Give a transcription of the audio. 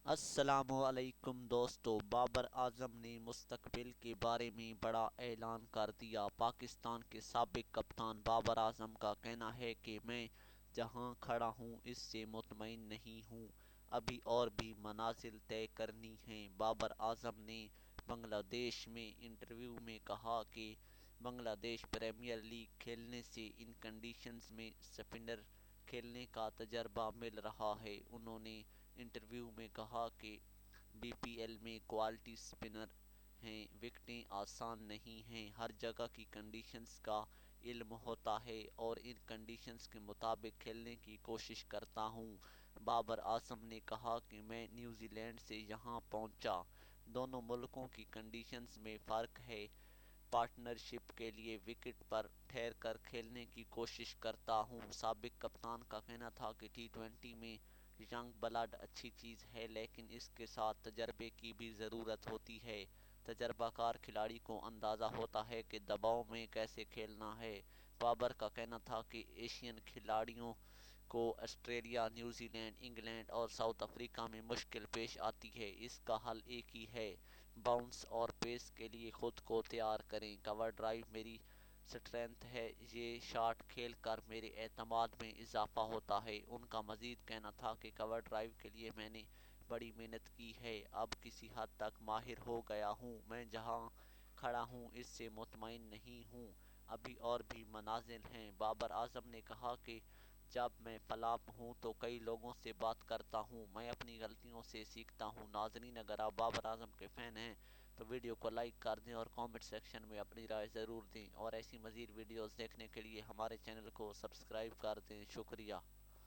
السلام علیکم دوستو، بابر اعظم نے مستقبل کے بارے میں بڑا اعلان کر دیا۔ پاکستان کے سابق کپتان بابر اعظم کا کہنا ہے کہ میں جہاں کھڑا ہوں اس سے مطمئن نہیں ہوں، ابھی اور بھی منازل طے کرنی ہیں۔ بابر اعظم نے بنگلہ دیش میں انٹرویو میں کہا کہ بنگلہ دیش پریمیئر لیگ کھیلنے سے ان کنڈیشنز میں اسپنر کھیلنے کا تجربہ مل رہا ہے۔ انہوں نے انٹرویو میں کہا کہ بی پی ایل میں کوالٹی اسپنر ہیں، وکٹیں آسان نہیں ہیں، ہر جگہ کی کنڈیشنز کا علم ہوتا ہے اور ان کنڈیشنز کے مطابق کھیلنے کی کوشش کرتا ہوں۔ بابر اعظم نے کہا کہ میں نیوزی لینڈ سے یہاں پہنچا، دونوں ملکوں کی کنڈیشنز میں فرق ہے، پارٹنرشپ کے لیے وکٹ پر ٹھہر کر کھیلنے کی کوشش کرتا ہوں۔ سابق کپتان کا کہنا تھا کہ ٹی 20 میں ینگ بلڈ اچھی چیز ہے، لیکن اس کے ساتھ تجربے کی بھی ضرورت ہوتی ہے۔ تجربہ کار کھلاڑی کو اندازہ ہوتا ہے کہ دباؤ میں کیسے کھیلنا ہے۔ بابر کا کہنا تھا کہ ایشین کھلاڑیوں کو آسٹریلیا، نیوزی لینڈ، انگلینڈ اور ساؤتھ افریقہ میں مشکل پیش آتی ہے، اس کا حل ایک ہی ہے، باؤنس اور پیس کے لیے خود کو تیار کریں۔ کور ڈرائیو میری سٹرینتھ ہے، یہ شاٹ کھیل کر میرے اعتماد میں اضافہ ہوتا ہے۔ ان کا مزید کہنا تھا کہ کور ڈرائیو کے لیے میں نے بڑی محنت کی ہے، اب کسی حد تک ماہر ہو گیا ہوں، میں جہاں کھڑا ہوں اس سے مطمئن نہیں ہوں، ابھی اور بھی منازل ہیں۔ بابر اعظم نے کہا کہ جب میں فلاپ ہوں تو کئی لوگوں سے بات کرتا ہوں، میں اپنی غلطیوں سے سیکھتا ہوں۔ ناظرین، اگر آپ بابر اعظم کے فین ہیں تو ویڈیو کو لائک کر دیں اور کامنٹ سیکشن میں اپنی رائے ضرور دیں، اور ایسی مزید ویڈیوز دیکھنے کے لیے ہمارے چینل کو سبسکرائب کر دیں۔ شکریہ۔